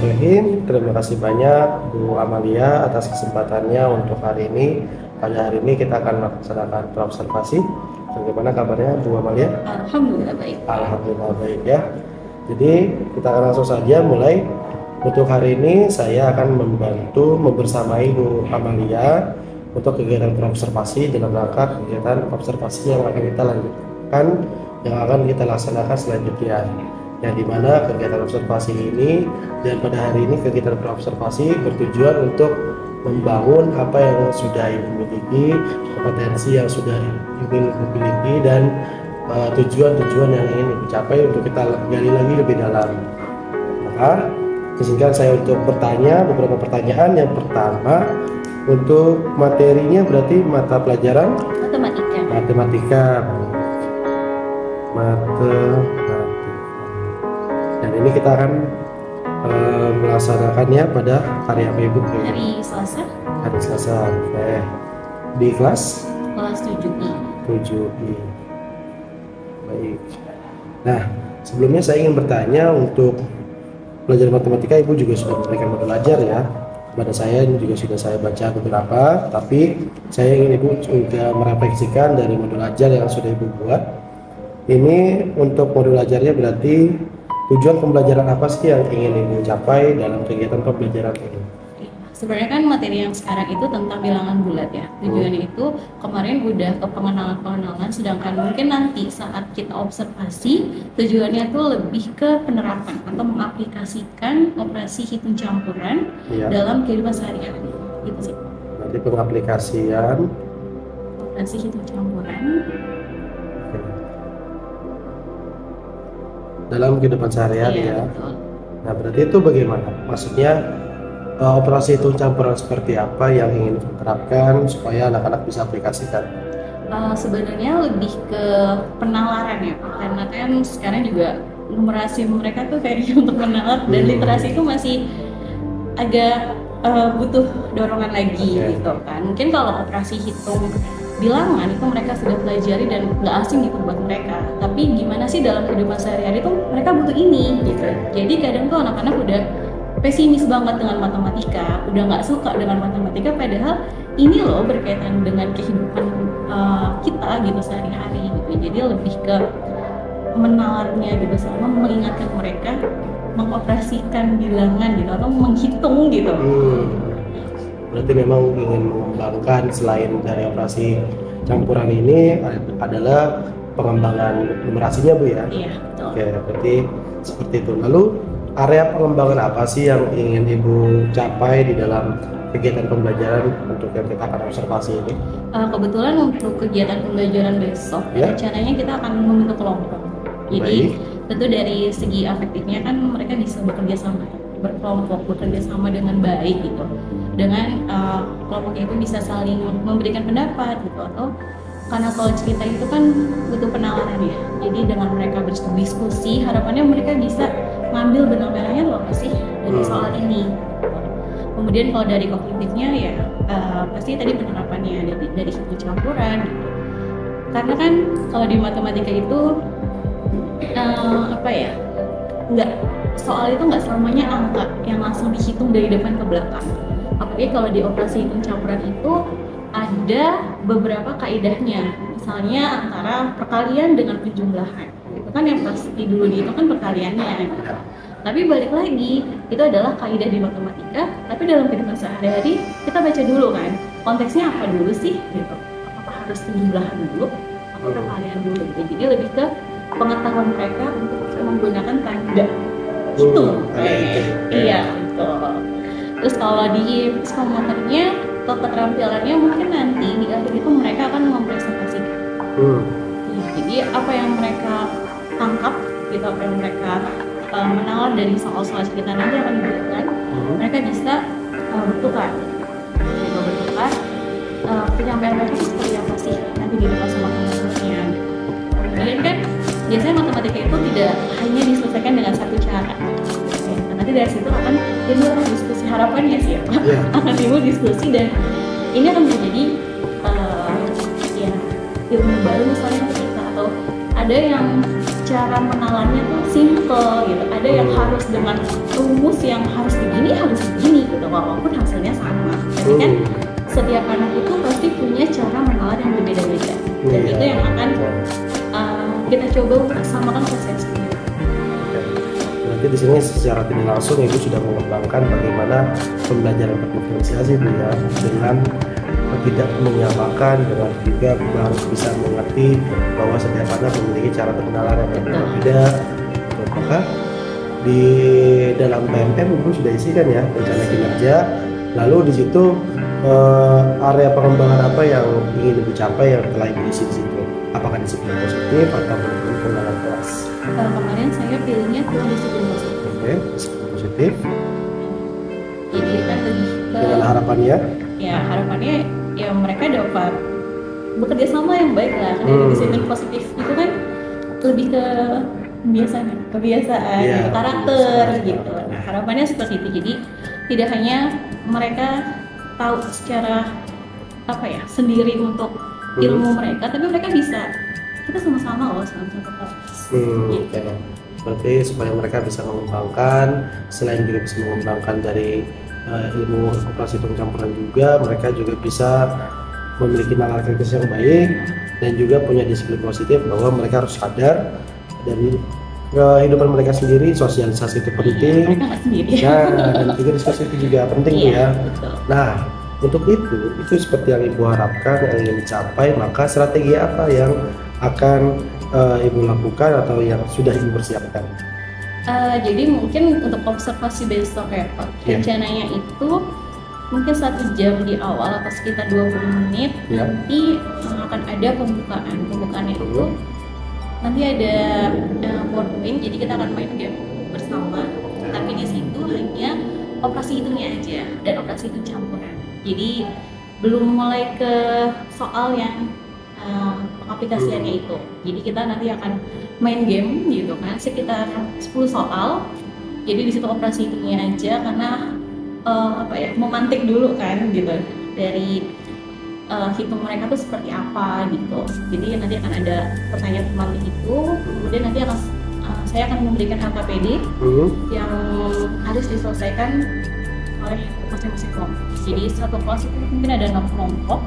Bismillahirrahmanirrahim. Terima kasih banyak Bu Amalia atas kesempatannya untuk hari ini. Pada hari ini kita akan melaksanakan observasi. Bagaimana kabarnya Bu Amalia? Alhamdulillah baik. Alhamdulillah baik ya. Jadi kita akan langsung saja mulai. Untuk hari ini saya akan membantu membersamai Bu Amalia untuk kegiatan observasi dalam rangka kegiatan observasi yang akan kita lanjutkan, yang akan kita laksanakan selanjutnya. Yang dimana kegiatan observasi ini dan pada hari ini kegiatan observasi bertujuan untuk membangun apa yang sudah Ibu miliki, kompetensi yang sudah Ibu miliki, dan tujuan-tujuan yang ingin Ibu capai untuk kita gali lagi lebih dalam. Maka izinkan saya untuk bertanya beberapa pertanyaan. Yang pertama, untuk materinya berarti mata pelajaran matematika. Dan ini kita akan melaksanakannya pada hari apa Ibu? Hari Selasa. Hari Selasa. Oke. Di kelas 7I. 7I. Baik. Nah, sebelumnya saya ingin bertanya, untuk pelajaran matematika Ibu juga sudah memberikan modul ajar ya. Pada saya ini juga sudah saya baca beberapa, tapi saya ingin Ibu juga merefleksikan dari modul ajar yang sudah Ibu buat. Ini untuk modul ajarnya berarti tujuan pembelajaran apa sih yang ingin Ibu capai dalam kegiatan pembelajaran ini? Sebenarnya kan materi yang sekarang itu tentang bilangan bulat ya. Tujuannya itu kemarin udah ke pengenalan-pengenalan, sedangkan mungkin nanti saat kita observasi tujuannya itu lebih ke penerapan atau mengaplikasikan operasi hitung campuran dalam kehidupan sehari-hari. Gitu sih. Berarti pengaplikasian operasi hitung campuran dalam kehidupan sehari-hari ya. Betul. Nah, berarti itu bagaimana? Maksudnya operasi hitung campuran seperti apa yang ingin diterapkan supaya anak-anak bisa aplikasikan? Sebenarnya lebih ke penalaran ya, karena kan sekarang juga numerasi mereka tuh kayaknya untuk menalar dan literasi itu masih agak butuh dorongan lagi gitu kan. Mungkin kalau operasi hitung bilangan itu mereka sudah pelajari dan nggak asing gitu buat mereka, tapi gimana sih dalam kehidupan sehari-hari tuh mereka butuh ini gitu. Jadi kadang tuh anak-anak udah pesimis banget dengan matematika, udah nggak suka dengan matematika, padahal ini loh berkaitan dengan kehidupan kita gitu sehari-hari gitu. Jadi lebih ke menalarnya gitu, sama mengingatkan mereka mengoperasikan bilangan gitu atau menghitung gitu. Berarti memang ingin mengembangkan selain dari operasi campuran ini adalah pengembangan numerasinya Bu ya? Iya, betul. Oke, berarti seperti itu. Lalu area pengembangan apa sih yang ingin Ibu capai di dalam kegiatan pembelajaran untuk yang kita akan observasi ini? Kebetulan untuk kegiatan pembelajaran besok, rencananya kita akan membentuk kelompok. Jadi tentu dari segi afektifnya kan mereka bisa bekerja sama, berkelompok, bekerja sama dengan baik gitu. Dengan kelompoknya itu bisa saling memberikan pendapat gitu, atau karena kalau cerita itu kan butuh penalaran ya. Jadi dengan mereka berdiskusi, harapannya mereka bisa ngambil benang merahnya loh apa sih dari soal ini. Kemudian kalau dari kognitifnya ya pasti tadi penerapannya dari hitung campuran gitu. Karena kan kalau di matematika itu nggak, soal itu nggak selamanya angka yang langsung dihitung dari depan ke belakang. Apalagi kalau di operasi hitung campuran itu ada beberapa kaidahnya, misalnya antara perkalian dengan penjumlahan. Itu kan yang pasti dulu itu kan perkaliannya. Tapi balik lagi, itu adalah kaidah di matematika, tapi dalam kehidupan sehari-hari kita baca dulu kan, konteksnya apa dulu sih gitu. Apakah harus penjumlahan dulu atau perkalian dulu gitu. Jadi lebih ke pengetahuan mereka untuk menggunakan tanda hitung. Iya, betul. Terus kalau di psikomotornya atau keterampilannya mungkin nanti di akhir itu mereka akan mempresentasikan. Jadi apa yang mereka tangkap gitu, apa yang mereka menalar dari soal-soal cerita nanti akan diberikan, mereka bisa bertukar penyampaian mereka itu seperti apa sih nanti di depan sama teman-temannya. Kemudian kan biasanya matematika itu tidak hanya diselesaikan dengan satu cara. Nanti dari situ akan timbul diskusi, harapannya sih ya Pak, akan timbul diskusi, dan ini akan menjadi ilmu baru misalnya kita, atau ada yang cara menalarnya tuh simple gitu. Ada yang harus dengan rumus yang harus begini gitu, walaupun hasilnya sama. Tapi kan setiap anak itu pasti punya cara menalar yang berbeda-beda, dan itu yang akan kita coba untuk samakan persepsinya. Berarti di sini secara tidak langsung Ibu sudah mengembangkan bagaimana pembelajaran berdiferensiasi Bu ya, dengan tidak menyamakan, dengan juga harus bisa mengerti bahwa setiap anak memiliki cara pengenalan yang berbeda. Maka di dalam PMM Ibu sudah isikan ya rencana kinerja, lalu di situ area pengembangan apa yang ingin Ibu capai yang telah Ibu isi di situ? Apakah disiplin positif atau pengenalan kelas? Kemarin saya pilihnya ke disiplin positif. Oke, disiplin positif. Jadi kan lebih ke Dengan harapannya? Ya harapannya ya mereka dapat bekerja sama yang baik lah. Karena disiplin positif itu kan lebih ke kebiasaan, Iya, karakter kebiasaan. gitu. Nah, harapannya seperti itu. Jadi tidak hanya mereka tahu secara sendiri untuk ilmu mereka, tapi mereka bisa kita sama-sama loh sama satu kelas. Oke. Berarti supaya mereka bisa mengembangkan, selain juga bisa mengembangkan dari ilmu operasi hitung campuran juga, mereka juga bisa memiliki nalar kritis yang baik dan juga punya disiplin positif bahwa mereka harus sadar dari kehidupan mereka sendiri, sosialisasi itu penting. Mereka nggak sendiri. Nah, dan juga diskusi itu juga penting ya. Betul. Nah, untuk itu seperti yang Ibu harapkan, yang ingin dicapai, maka strategi apa yang akan Ibu lakukan atau yang sudah Ibu persiapkan? Jadi mungkin untuk observasi besok ya Pak, rencananya itu mungkin 1 jam di awal atau sekitar 20 menit nanti akan ada pembukaannya itu nanti ada board game, jadi kita akan main game bersama, tapi di situ hanya operasi hitungnya aja dan operasi hitung campuran. Jadi belum mulai ke soal yang aplikasiannya itu. Jadi kita nanti akan main game gitu kan, sekitar 10 soal. Jadi di situ operasi hitungnya aja karena memantik dulu kan gitu dari hitung mereka tuh seperti apa gitu. Jadi nanti akan ada pertanyaan pemantik itu, kemudian nanti saya akan memberikan LKPD yang harus diselesaikan oleh masing-masing kelompok. Jadi satu kelas itu mungkin ada 6 kelompok.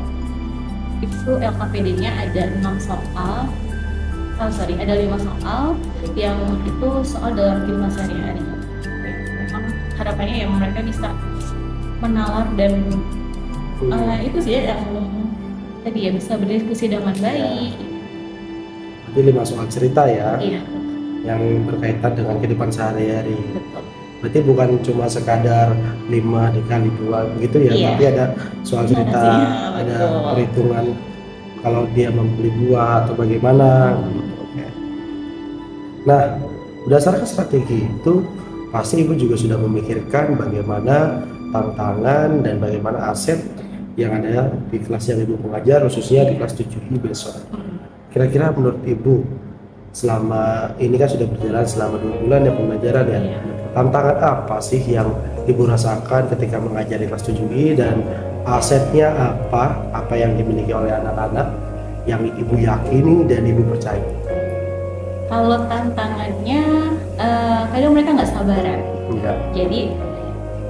Itu LKPD-nya ada 6 soal. Ada 5 soal yang itu soal dalam kehidupan sehari-hari. Memang harapannya ya mereka bisa menalar dan itu sih yang tadi ya bisa berdiskusi dengan baik. Jadi 5 soal cerita ya. Iya. Yang berkaitan dengan kehidupan sehari-hari. Betul. Berarti bukan cuma sekadar 5 dikali 2 begitu ya, tapi ada soal cerita, ada perhitungan kalau dia membeli buah atau bagaimana. Nah, berdasarkan strategi itu pasti Ibu juga sudah memikirkan bagaimana tantangan dan bagaimana aset yang ada di kelas yang Ibu mengajar, khususnya di kelas 7i besok. Kira-kira menurut Ibu selama ini kan sudah berjalan selama 2 bulan ya pembelajaran ya, tantangan apa sih yang Ibu rasakan ketika mengajar di kelas 7i, dan asetnya apa yang dimiliki oleh anak-anak yang Ibu yakini dan Ibu percaya? Kalau tantangannya kadang mereka nggak sabaran. Jadi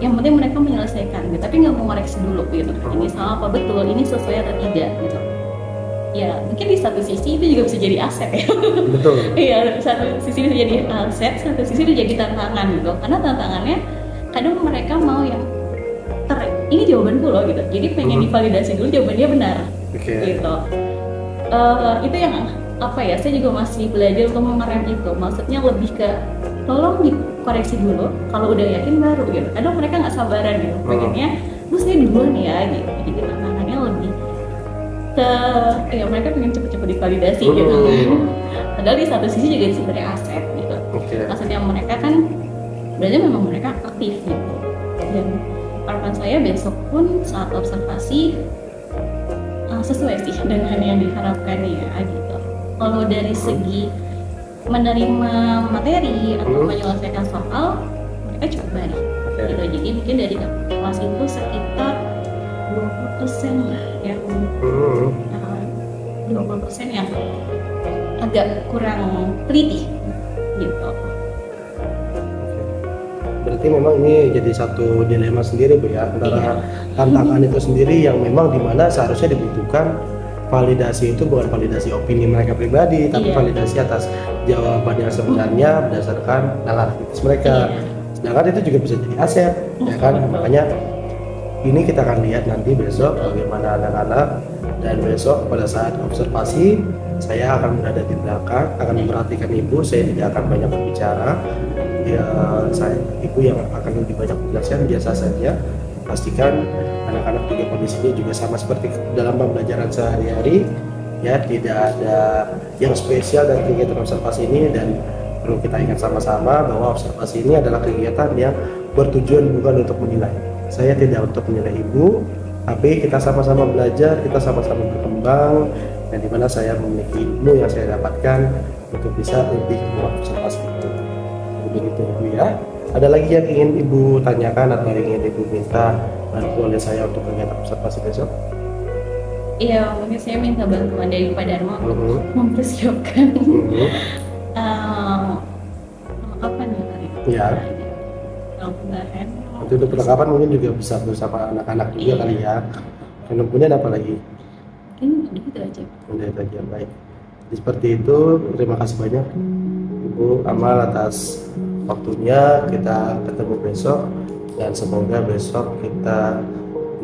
yang penting mereka menyelesaikan gitu, tapi nggak mau ngoreksi dulu gitu, ini salah apa betul, ini sesuai atau tidak gitu. Ya mungkin di satu sisi itu juga bisa jadi aset ya. Betul. Iya, satu sisi bisa jadi aset, satu sisi bisa jadi tantangan gitu. Karena tantangannya kadang mereka mau yang ini jawabanku loh gitu. Jadi pengen divalidasi dulu jawabannya benar. Gitu. Itu yang saya juga masih belajar untuk mengerem itu. Maksudnya lebih ke tolong dikoreksi dulu, kalau udah yakin baru gitu. Kadang mereka nggak sabaran gitu. Pengennya, saya duluan ya gitu. Jadi tantangannya lebih ke mereka pengen cepet-cepet divalidasi gitu. Padahal di satu sisi juga sebenarnya aset gitu. Asetnya mereka kan berarti memang mereka aktif gitu. Dan harapan saya besok pun saat observasi sesuai sih dengan yang diharapkan ya gitu. Kalau dari segi menerima materi atau menyelesaikan soal, mereka cukup baik gitu. Jadi mungkin dari kelas itu sekitar 20% lah yang 20% yang agak kurang teliti gitu. Berarti memang ini jadi satu dilema sendiri Bu ya, antara tantangan itu sendiri yang memang dimana seharusnya dibutuhkan validasi itu bukan validasi opini mereka pribadi, tapi validasi atas jawaban yang sebenarnya berdasarkan aktivitas mereka. Sedangkan itu juga bisa jadi aset, ya kan? Makanya ini kita akan lihat nanti besok bagaimana anak-anak, dan besok pada saat observasi saya akan berada di belakang, akan memperhatikan ibu, saya tidak akan banyak berbicara. Ya, ibu yang akan lebih banyak menjelaskan, biasa saja. Pastikan anak-anak juga kondisinya juga sama seperti dalam pembelajaran sehari-hari, ya, tidak ada yang spesial dari kegiatan observasi ini. Dan perlu kita ingat sama-sama bahwa observasi ini adalah kegiatan yang bertujuan bukan untuk menilai. Saya tidak untuk menilai ibu, tapi kita sama-sama belajar, kita sama-sama berkembang, dan dimana saya memiliki ilmu yang saya dapatkan untuk bisa lebih mengobservasi itu. Begitu Ibu ya. Ada lagi yang ingin Ibu tanyakan atau ingin Ibu minta bantuan oleh saya untuk kegiatan observasi besok? Iya, mungkin saya minta bantuan dari Pak Dharma untuk mempersiapkan perlengkapan ya kali. Iya. Perlengkapan. Untuk perlengkapan mungkin juga bisa bersama anak-anak juga kali ya. Kemudian apa lagi? Mungkin itu aja. Udah itu aja, baik. Jadi seperti itu, terima kasih banyak Ibu Amal atas waktunya. Kita ketemu besok, dan semoga besok kita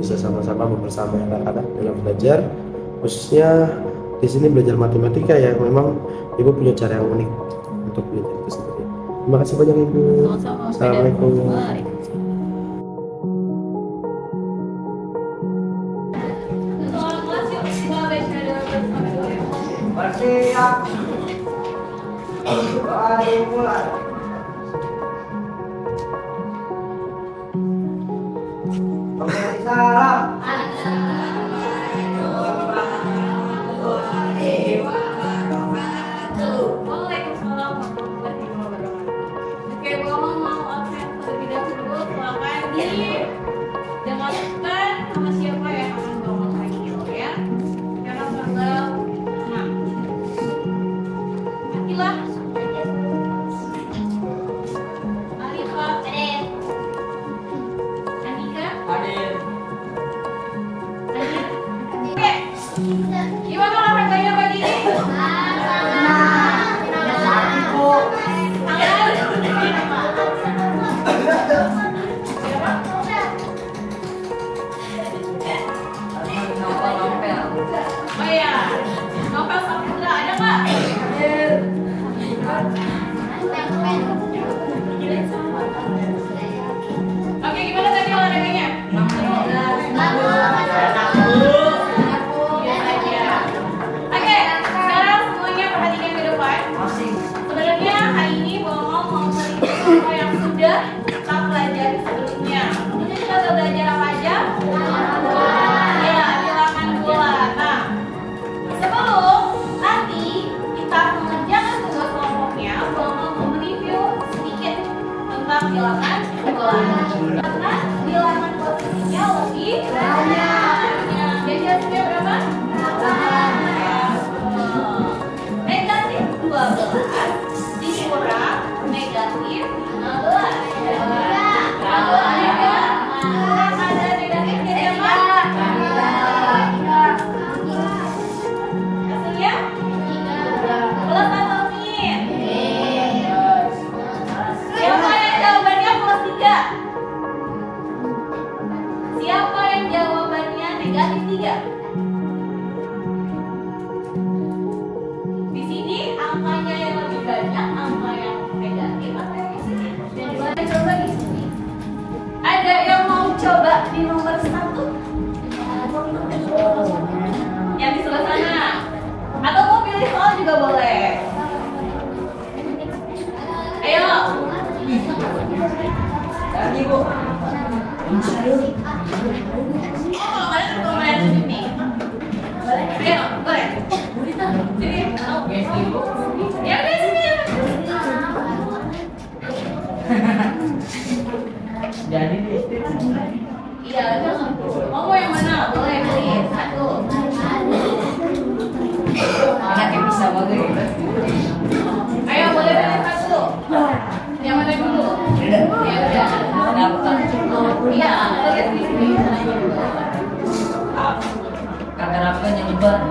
bisa sama-sama membersamai anak-anak dalam belajar, khususnya di sini belajar matematika yang memang Ibu punya cara yang unik untuk belajar itu sendiri. Terima kasih banyak Ibu. Sama-sama. Assalamualaikum. Waalaikumsalam. Gimana olahraganya pagi ini? Oh iya, novel Saputra ada nggak? Oke, gimana tadi olahraganya? Oke, sekarang semuanya perhatikan ke depan. Sebenarnya hari ini Bomo mau mereview apa yang sudah kita pelajari sebelumnya. Ini kita udah belajar apa aja? Ya, bilangan bulan. Nah, sebelum nanti kita mengerjakan tugas kelompoknya, Bomo mau mereview sedikit tentang bilangan bulan. Karena bilangan posisinya lebih banyak. Biasanya berapa? Negatif 12 dikurang negatif 15. Kalau ada negatif jadi apa? Hasilnya? Plus atau minus? Siapa yang jawabannya plus 3? Siapa yang jawabannya negatif 3? Di sini angkanya yang lebih banyak, angka yang negatif atau yang di sini? Coba di sini. Ada yang mau coba di nomor 1? Yang di sebelah sana. Atau mau pilih soal juga boleh. Ayo. Ibu. Oh, ada pemain sini. Ayo, boleh. Sini. Ya udah sini. Jadi Iya, udah. Mau yang mana? Boleh pilih satu. anak yang bisa Ayo boleh pilih satu. Yang mana dulu? Ya udah. Iya, boleh pilih. Kakak apa yang nyebar?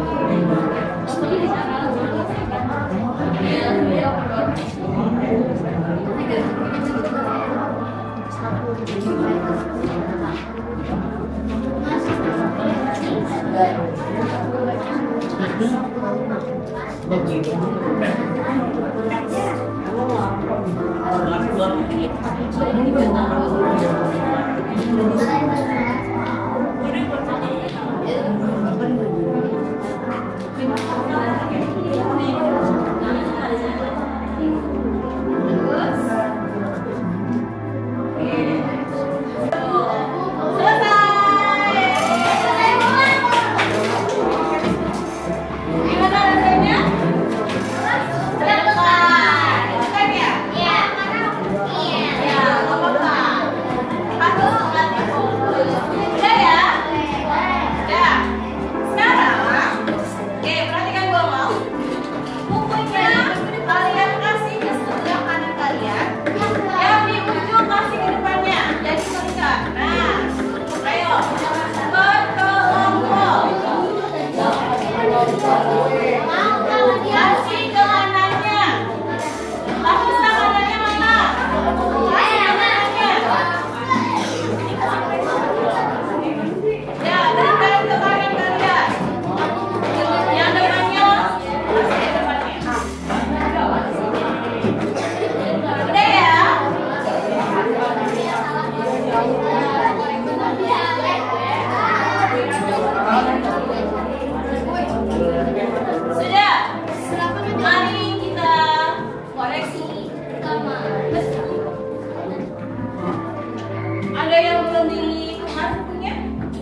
Ada yang belum ditukar bukunya?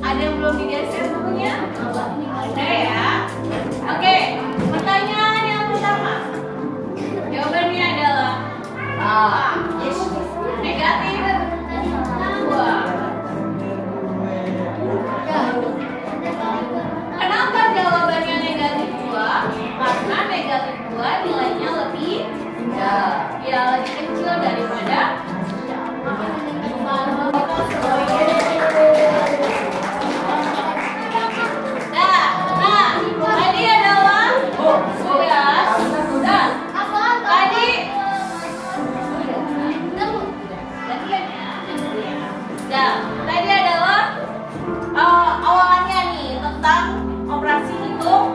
Ada yang belum digeser bukunya? Ada ya? Oke, pertanyaan yang pertama. Jawabannya adalah A. Negatif 2. Kenapa jawabannya negatif 2? Karena negatif 2 nilainya lebih lebih kecil daripada tadi adalah 11 dan tadi adalah awalannya nih tentang operasi hitung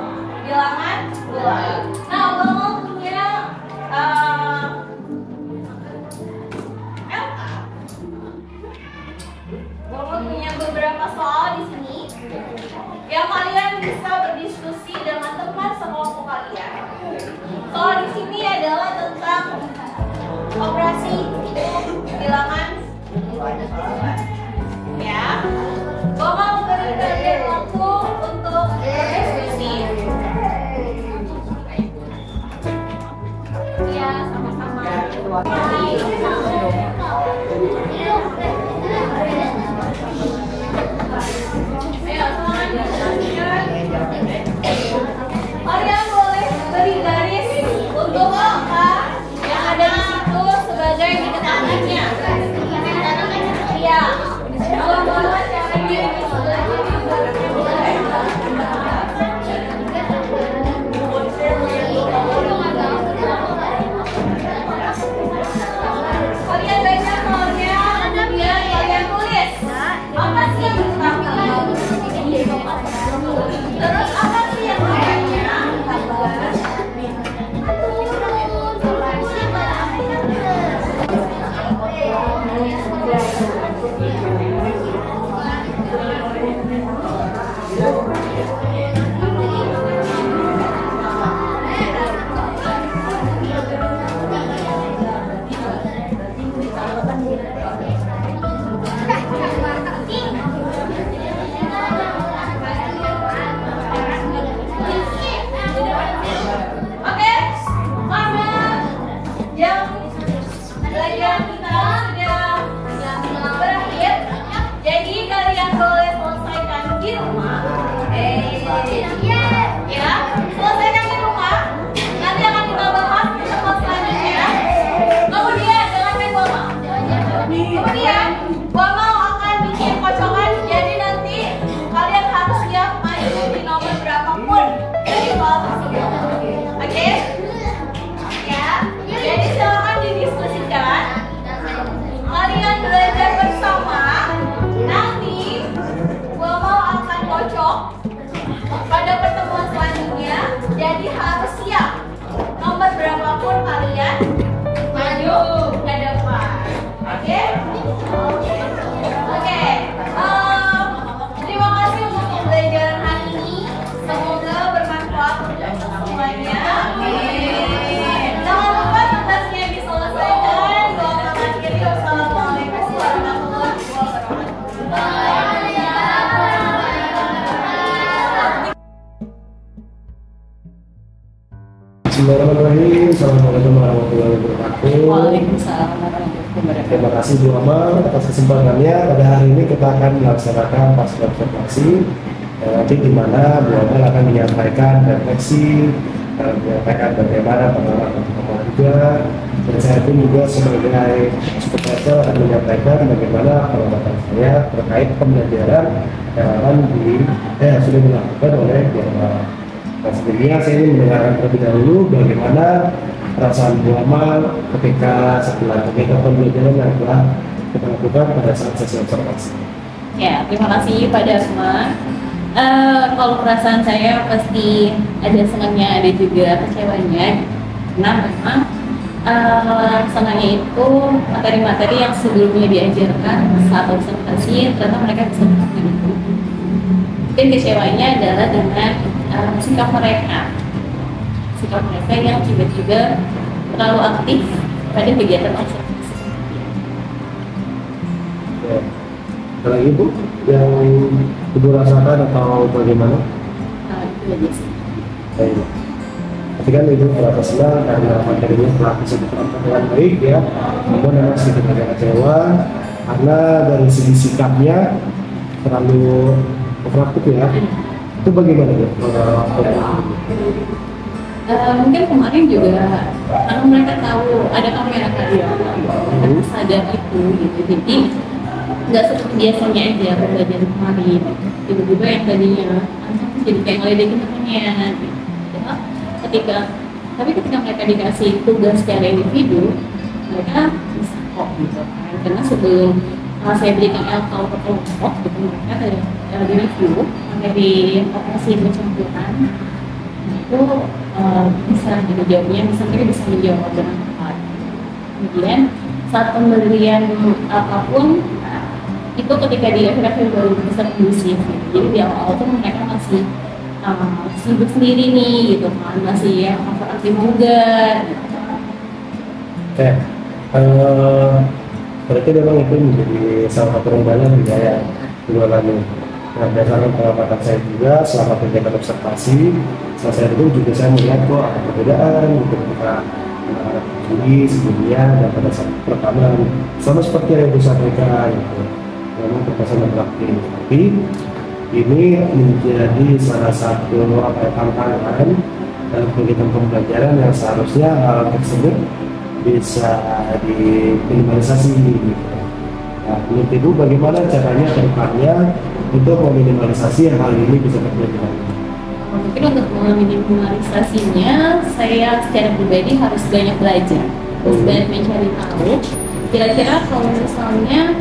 bilangan bulan. Nah, kalau punya Bomo punya beberapa soal di sini yang kalian bisa berdiskusi dengan teman sekelompok kalian. Soal di sini adalah tentang operasi hitung bilangan ya. Bomo memberi kalian waktu untuk berdiskusi. Ya, sama-sama. Kalian boleh beri garis untuk angka yang ada di situ sebagai diketahuinya. Iya. Kalau mau cara ini Jadi harus siap. Nomor berapapun kalian maju ke depan. Oke? Oke. Terima kasih untuk pembelajaran hari ini. Semoga bermanfaat untuk semuanya. Jangan lupa tuntasnya diselesaikan. Doakan akhiri. Wassalamualaikum warahmatullahi wabarakatuh. Bismillahirrahmanirrahim. Assalamualaikum warahmatullahi wabarakatuh. Waalaikumsalam warahmatullahi wabarakatuh. Terima kasih Bu Amal atas kesempatannya. Pada hari ini kita akan melaksanakan pasca observasi nanti di mana Bu Amal akan menyampaikan refleksi, menyampaikan bagaimana pengalaman Bu Amal juga, dan saya pun juga sebagai supervisor akan menyampaikan bagaimana pengamatan saya terkait pembelajaran yang akan sudah dilakukan oleh Bu Amal. Nah, sebelumnya saya ingin mendengarkan terlebih dahulu bagaimana perasaan Bu Amal ketika setelah kegiatan pembelajaran yang telah kita lakukan pada saat sesi observasi. Ya, terima kasih Pak Dasma. Kalau perasaan saya pasti ada senangnya, ada juga kecewanya. Karena memang senangnya itu materi-materi yang sebelumnya diajarkan saat observasi ternyata mereka bisa melakukan itu. Mungkin kecewanya adalah dengan sikap mereka yang tiba-tiba terlalu aktif pada kegiatan observasi. Ya. Ada lagi Bu yang Ibu rasakan atau bagaimana? Itu aja sih. Baik. Tapi kan Ibu merasa senang karena materinya telah bisa diterapkan dengan baik ya. Namun memang sedikit agak kecewa karena dari segi sikapnya terlalu overaktif ya. Itu bagaimana Bu? Mungkin kemarin juga karena mereka tahu ada kamera kali ya, mereka sadar itu gitu. Jadi nggak seperti biasanya aja pembelajaran kemarin. Tiba-tiba yang tadinya jadi kayak ngeledekin temennya. Gitu. Ya, ketika mereka dikasih tugas secara individu, mereka bisa kok gitu. Karena sebelum saya berikan LKU ke kelompok, gitu mereka dari review dari operasi pencampuran itu bisa gitu jawabnya, mereka bisa menjawab dengan tepat. Kemudian saat pemberian apapun itu ketika di akhir-akhir baru bisa kondusif gitu. Jadi di awal tuh mereka masih sibuk sendiri nih gitu kan, masih aktif juga gitu. Oke. Berarti memang itu menjadi salah satu rengganan ya dua kali. Nah, berdasarkan pengamatan saya juga selama kegiatan observasi, selesai itu juga saya melihat kok ada perbedaan gitu ketika juri sebelumnya dan pada saat pertama sama seperti yang Ibu sampaikan gitu. Memang terkesan beraktif, tapi ini menjadi salah satu tantangan dalam kegiatan pembelajaran yang seharusnya hal tersebut bisa diminimalisasi gitu. Nah, menurut Ibu bagaimana caranya ke depannya untuk meminimalisasi hal ini bisa terjadi? Mungkin untuk meminimalisasinya, saya secara pribadi harus banyak belajar, harus banyak mencari tahu. Kira-kira kalau misalnya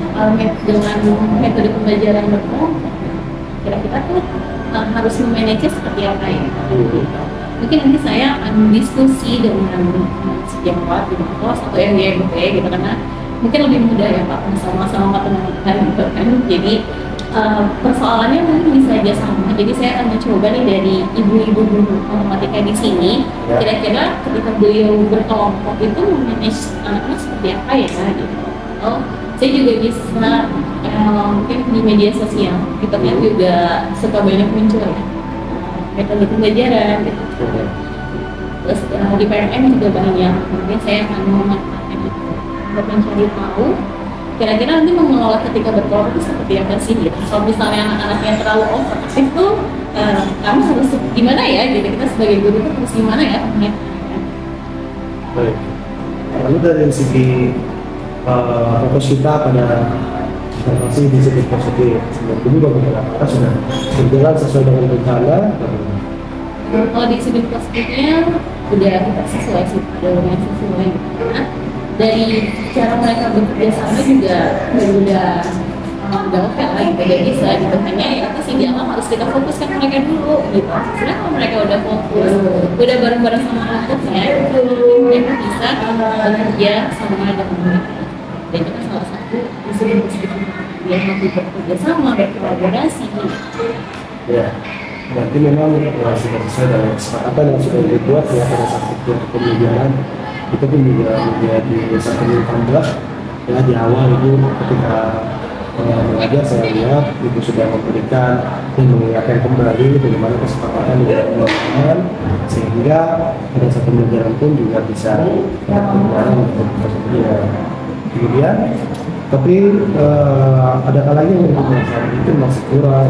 dengan metode pembelajaran berkelompok, kira-kira tuh harus memanage seperti apa ya? Mungkin nanti saya akan diskusi dengan sejawat di kelas atau RWMP gitu, karena mungkin lebih mudah ya Pak sama-sama matematika gitu kan. Jadi persoalannya mungkin bisa aja sama. Jadi saya akan mencoba nih dari ibu-ibu guru matematika di sini, kira-kira ketika beliau berkelompok itu memanage anaknya seperti apa ya gitu. Oh, saya juga bisa mungkin di media sosial kita kan juga suka banyak muncul ya metode pembelajaran gitu. Terus di PMM juga banyak, mungkin saya akan memanfaatkan itu untuk mencari tahu kira-kira nanti mengelola ketika berkelompok itu seperti apa sih gitu. Kalau misalnya anak-anaknya terlalu overaktif tuh kami harus gimana ya gitu, kita sebagai guru tuh harus gimana ya. Baik. Lalu dari segi fokus kita pada observasi di segi positif, sebelum bagaimana apakah sudah berjalan sesuai dengan rencana? Kalau di segi positifnya udah kita sesuai sih, udah sesuai. Nah, dari cara mereka bekerja sama juga udah udah oke lah gitu, udah bisa gitu. Hanya ya itu sih jangan harus kita fokuskan mereka dulu gitu. Sebenarnya kalau mereka udah fokus, udah bareng-bareng sama kelompoknya, mereka bisa bekerja sama dengan mereka. Dan itu salah satu disiplin dia mampu bekerja sama, berkolaborasi. Ya, berarti memang sudah sesuai dengan kesepakatan yang sudah dibuat ya pada saat itu pembelajaran itu pun juga menjadi satu tambah ya di awal itu ketika mengajar saya lihat itu sudah memberikan dan mengingatkan kembali bagaimana kesepakatan yang dilakukan sehingga pada saat pembelajaran pun juga bisa berjalan untuk ya. Kemudian tapi ada kalanya yang masalah itu masih kurang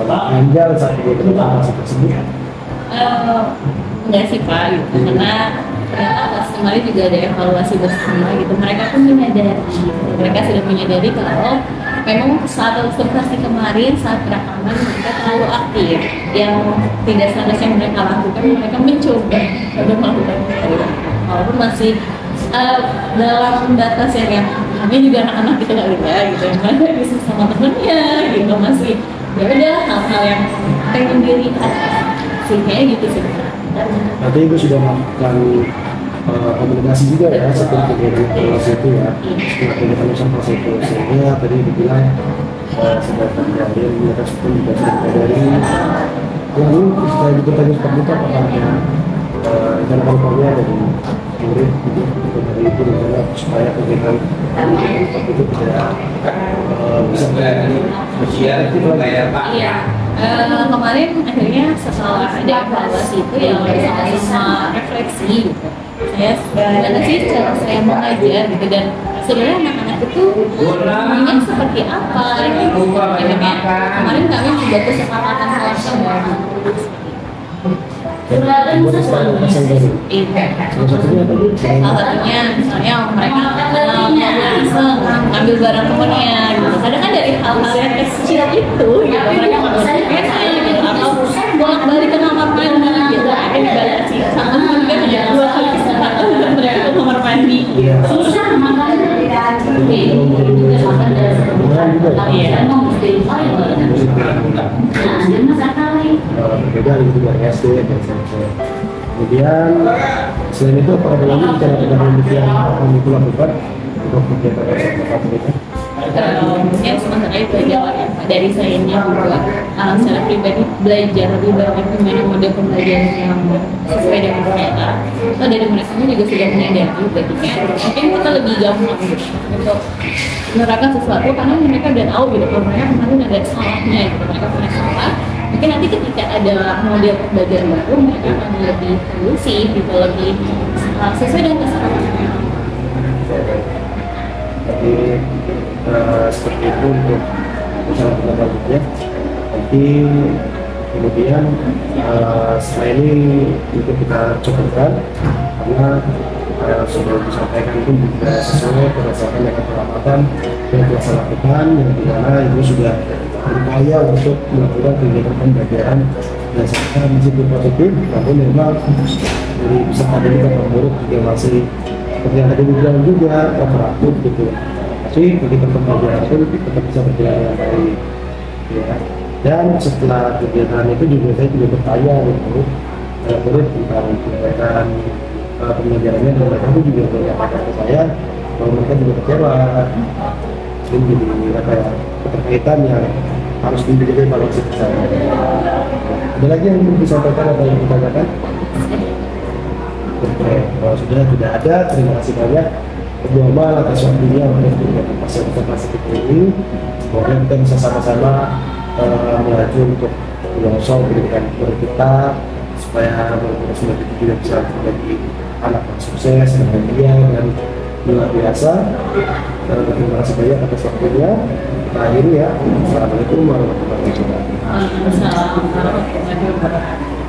ganjal saat informasi tersebut. Enggak sih Pak, gitu. Karena ternyata pas kemarin juga ada evaluasi bersama gitu. Mereka pun menyadari, mereka sudah menyadari kalau memang saat observasi kemarin, saat rekaman mereka terlalu aktif. Yang tidak seharusnya mereka lakukan, mereka mencoba untuk melakukan itu. Walaupun masih dalam batas yang kami juga anak-anak gitu nggak ya gitu, yang mana bisa sama temennya gitu, masih ya udah hal-hal yang pengen dilihat sih kayak gitu sih. Nanti Ibu sudah melakukan komunikasi juga ya setelah kegiatan evaluasi itu ya, setelah kegiatan observasi itu sehingga tadi dibilang sudah terjadi respon juga sudah terjadi. Lalu setelah itu tanya seperti itu apakah ada rencana-rencananya dari murid gitu dari itu rencana supaya kegiatan itu tidak bisa terjadi itu bayar Pak. Iya. Kemarin akhirnya setelah ada evaluasi itu ya sama refleksi gitu. Saya gimana sih cara saya mengajar gitu, dan sebenarnya anak-anak itu maunya seperti apa gitu. Akhirnya kemarin kami juga kesepakatan sama buat istilah pasang baru. Salah satunya apa? Salah satunya misalnya mereka bisa ambil barang temennya gitu. Kadang kan dari hal-hal yang kecil itu gitu mereka maksudnya gitu, atau bolak-balik ke kamar mandi gitu. Ada dibatasi sama juga hanya 2 kali kesempatan untuk mereka ke kamar mandi. Susah makanya berbeda gitu dari SD dan SMP. Kemudian selain itu apakah ada lagi rencana yang akan Ibu lakukan untuk kegiatan observasi itu? Mungkin sementara itu aja lah ya, dari saya juga secara pribadi belajar lebih banyak gimana model pembelajaran yang sesuai dengan mereka. So dari mereka juga sudah menyadari baiknya mungkin kita lebih gampang gitu untuk menerapkan sesuatu karena mereka udah tahu gitu kalau mereka kemarin ada salahnya gitu, mereka punya salah. Mungkin nanti ketika ada model pembelajaran baru mereka akan lebih kondusif gitu, lebih sesuai dengan kesalahannya. Jadi seperti itu untuk usaha berlanjutnya. Nanti kemudian setelah ini itu kita cobakan karena sudah disampaikan pun juga sesuai berdasarkan dengan pengamatan yang telah saya lakukan, yang dimana Ibu sudah berupaya untuk melakukan kegiatan pembelajaran berdasarkan disiplin positif, namun memang dari peserta didik atau murid juga masih seperti yang tadi dibilang juga kooperatif gitu. Tapi kegiatan pembelajaran itu tetap bisa berjalan dengan baik ya. Dan setelah kegiatan itu juga saya juga bertanya gitu murid tentang kegiatan pembelajarannya, dan mereka pun juga menyampaikan ke saya bahwa mereka juga kecewa. Ini jadi apa ya, keterkaitan yang harus dijaga evaluasi ke saya. Ada lagi yang ingin disampaikan atau yang ditanyakan? Oke, kalau sudah tidak ada, terima kasih banyak Ibu Amal atas waktunya untuk kegiatan observasi ini. Semoga kita bisa sama-sama melaju untuk menyongsong pendidikan kita supaya murid-murid itu juga bisa menjadi anak yang sukses, yang bahagia dan luar biasa. Terima kasih banyak atas waktunya. Kita akhiri ya. Assalamualaikum warahmatullahi wabarakatuh. Waalaikumsalam warahmatullahi wabarakatuh.